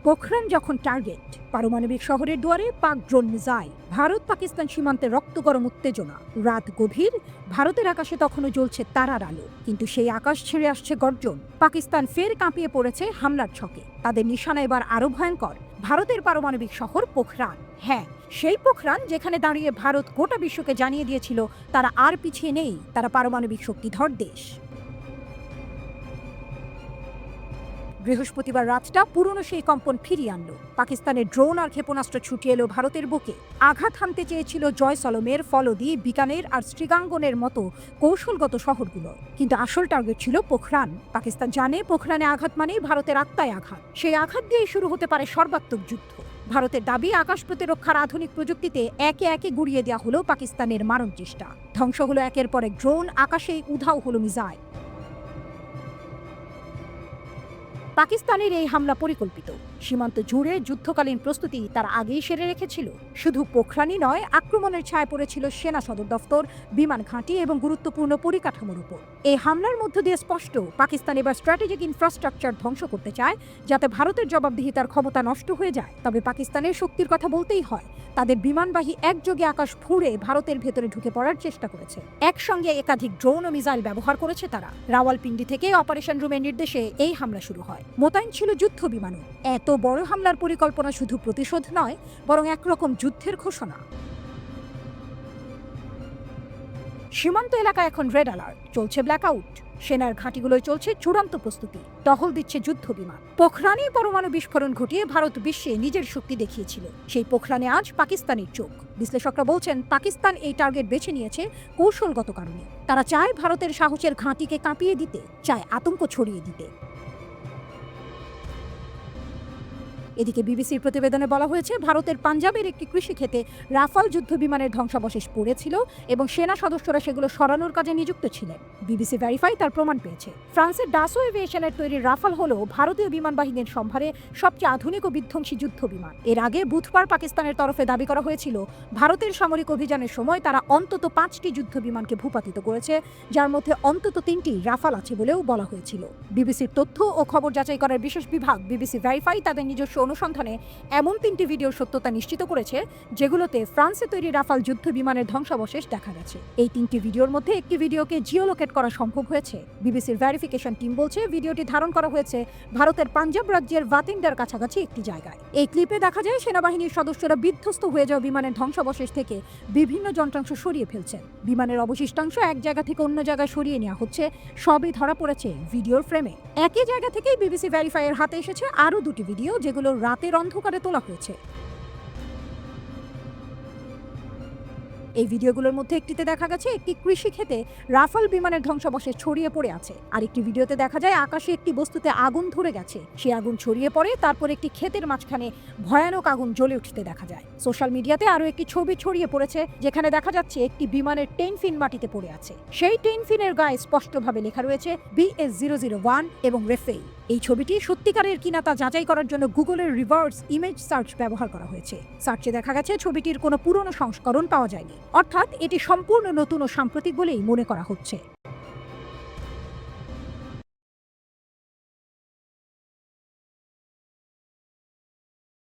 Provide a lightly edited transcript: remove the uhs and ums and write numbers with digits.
পোখরান যখন টার্গেট, পারমাণবিক শহরের দুয়ারে পাক ড্রোন মিসাইল, ভারত পাকিস্তান সীমান্তে রক্তগরম উত্তেজনা। রাত গভীর, ভারতের আকাশে তখনও জ্বলছে তারার আলো, কিন্তু সেই আকাশ ছেড়ে আসছে গর্জন। পাকিস্তান ফের কাঁপিয়ে পড়েছে হামলার ছকে। তাদের নিশানা এবার আরো ভয়ঙ্কর, ভারতের পারমাণবিক শহর পোখরান। হ্যাঁ, সেই পোখরান যেখানে দাঁড়িয়ে ভারত গোটা বিশ্বকে জানিয়ে দিয়েছিল তারা আর পিছিয়ে নেই, তারা পারমাণবিক শক্তিধর দেশ। বৃহস্পতিবার রাতটা পুরনো সেই কম্পন ফিরিয়ে আনলো। পাকিস্তানের ড্রোন আর ক্ষেপণাস্ত্র ছুটে এলো ভারতের বুকে। আঘাত হানতে চেয়েছিল জয়সলমের, ফলদি, বিকানের আর শ্রীগাঙ্গনের মতো কৌশলগত শহরগুলো, কিন্তু আসল টার্গেট ছিল পোখরান। পাকিস্তান জানে পোখরানে আঘাত মানেই ভারতের আত্মায় আঘাত। সেই আঘাত দিয়েই শুরু হতে পারে সর্বাত্মক যুদ্ধ। ভারতের দাবি, আকাশ প্রতিরক্ষার আধুনিক প্রযুক্তিতে একে একে গুড়িয়ে দেওয়া হলো পাকিস্তানের মারণ চেষ্টা। ধ্বংস হলো একের পর এক ড্রোন, আকাশেই উধাও হলো মিসাইল। পাকিস্তানের এই হামলা পরিকল্পিত। সীমান্ত জুড়ে যুদ্ধকালীন প্রস্তুতি তারা আগেই সেরে রেখেছিল। শুধু পোখরানই নয়, আক্রমণের ছায়া পড়েছিল সেনা সদর দফতর, বিমান ঘাঁটি এবং গুরুত্বপূর্ণ পরিকাঠামোর উপর। এই হামলার মধ্য দিয়ে স্পষ্ট, পাকিস্তান এবার স্ট্র্যাটেজিক ইনফ্রাস্ট্রাকচার ধ্বংস করতে চায়, যাতে ভারতের জবাবদিহিতার ক্ষমতা নষ্ট হয়ে যায়। তবে পাকিস্তানের শক্তির কথা বলতেই হয়। তাদের বিমানবাহী একযোগে আকাশ ফুঁড়ে ভারতের ভেতরে ঢুকে পড়ার চেষ্টা করেছে। একসঙ্গে একাধিক ড্রোন ও মিসাইল ব্যবহার করেছে তারা। রাওয়ালপিন্ডি থেকে অপারেশন রুমের নির্দেশে এই হামলা শুরু হয়। মোতায়েন ছিল যুদ্ধ বিমানও। এত বড় হামলার পরিকল্পনা শুধু প্রতিশোধ নয়, বরং একরকম যুদ্ধের ঘোষণা। সীমান্ত এলাকা এখন রেড অ্যালার্ট, চলছে ব্ল্যাকআউট। সেনার ঘাঁটিগুলোয় চলছে চূড়ান্ত প্রস্তুতি, টহল দিচ্ছে যুদ্ধ বিমান। পোখরানে পরমাণু বিস্ফোরণ ঘটিয়ে ভারত বিশ্বে নিজের শক্তি দেখিয়েছিল। সেই পোখরানে আজ পাকিস্তানের চোখ। বিশ্লেষকরা বলছেন, পাকিস্তান এই টার্গেট বেছে নিয়েছে কৌশলগত কারণে। তারা চায় ভারতের সাহসের ঘাঁটিকে কাঁপিয়ে দিতে, চায় আতঙ্ক ছড়িয়ে দিতে। এদিকে বিবিসির প্রতিবেদনে বলা হয়েছে, ভারতের পাঞ্জাবের একটি কৃষিক্ষেতে রাফাল যুদ্ধ বিমানের ধ্বংসাবশেষ পড়েছিল এবং সেনা সদস্যরা সেগুলো সরানোর কাজে নিযুক্ত ছিলেন। বিবিসি ভেরিফাই তার প্রমাণ পেয়েছে। ফ্রান্সের ডাসো এভিয়েশনের তৈরি রাফাল হলো ভারতীয় বিমান বাহিনীর সম্ভারে সবচেয়ে আধুনিক ও বিধ্বংসী যুদ্ধ বিমান। এর আগে বুধবার পাকিস্তানের তরফে দাবি করা হয়েছিল, ভারতের সামরিক অভিযানের সময় তারা অন্তত 5টি যুদ্ধ বিমানকে ভূপাতিত করেছে, যার মধ্যে অন্তত 3টি রাফাল আছে বলেও বলা হয়েছিল। বিবিসির তথ্য ও খবর যাচাই করার বিশেষ বিভাগ বিবিসি ভেরিফাই তাদের নিজস্ব অনুসন্ধানে এমন 3টি ভিডিওর সত্যতা নিশ্চিত করেছে, যেগুলোতে ফ্রান্সে তৈরি রাফাল যুদ্ধ বিমানের ধ্বংসাবশেষ দেখা গেছে। এই 3টি ভিডিওর মধ্যে একটি ভিডিওকে জিওলোকেট করা সম্ভব হয়েছে। বিবিসির ভেরিফিকেশন টিম বলছে, ভিডিওটি ধারণ করা হয়েছে ভারতের পাঞ্জাব রাজ্যের ভাতিন্ডার কাছাকাছি একটি জায়গায়। এই ক্লিপে দেখা যায় সেনাবাহিনীর সদস্যরা বিধ্বস্ত হয়ে যাওয়া বিমানের ধ্বংসাবশেষ থেকে বিভিন্ন যন্ত্রাংশ সরিয়ে ফেলছেন। বিমানের অবশিষ্টাংশ এক জায়গা থেকে অন্য জায়গায় সরিয়ে নেওয়া হচ্ছে, সবই ধরা পড়েছে ভিডিওর ফ্রেমে। একই জায়গা থেকেই বিবিসি ভেরিফাইয়ের হাতে এসেছে আরও 2টি ভিডিও, যেগুলো রাতের অন্ধকারে তোলা হয়েছে। এই ভিডিওগুলোর মধ্যে একটিতে দেখা গেছে একটি কৃষিক্ষেতে রাফাল বিমানের ধ্বংসাবশেষ ছড়িয়ে পড়ে আছে। আরেকটি ভিডিওতে দেখা যায় আকাশে একটি বস্তুতে আগুন ধরে গেছে, সেই আগুন ছড়িয়ে পড়ে, তারপর একটি ক্ষেতের মাঝখানে ভয়ানক আগুন জ্বলে উঠতে দেখা যায়। সোশ্যাল মিডিয়াতে আরও একটি ছবি ছড়িয়ে পড়েছে, যেখানে দেখা যাচ্ছে একটি বিমানের টেইল ফিন মাটিতে পড়ে আছে। সেই টেইল ফিনের গায়ে স্পষ্টভাবে লেখা রয়েছে BS-001 এবং রেফেল। এই ছবিটি সত্যিকারের কিনা তা যাচাই করার জন্য গুগলের রিভার্স ইমেজ সার্চ ব্যবহার করা হয়েছে। সার্চে দেখা গেছে ছবিটির কোনো পুরনো সংস্করণ পাওয়া যায়নি, অর্থাৎ এটি সম্পূর্ণ নতুন ও সাম্প্রতিক বলেই মনে করা হচ্ছে।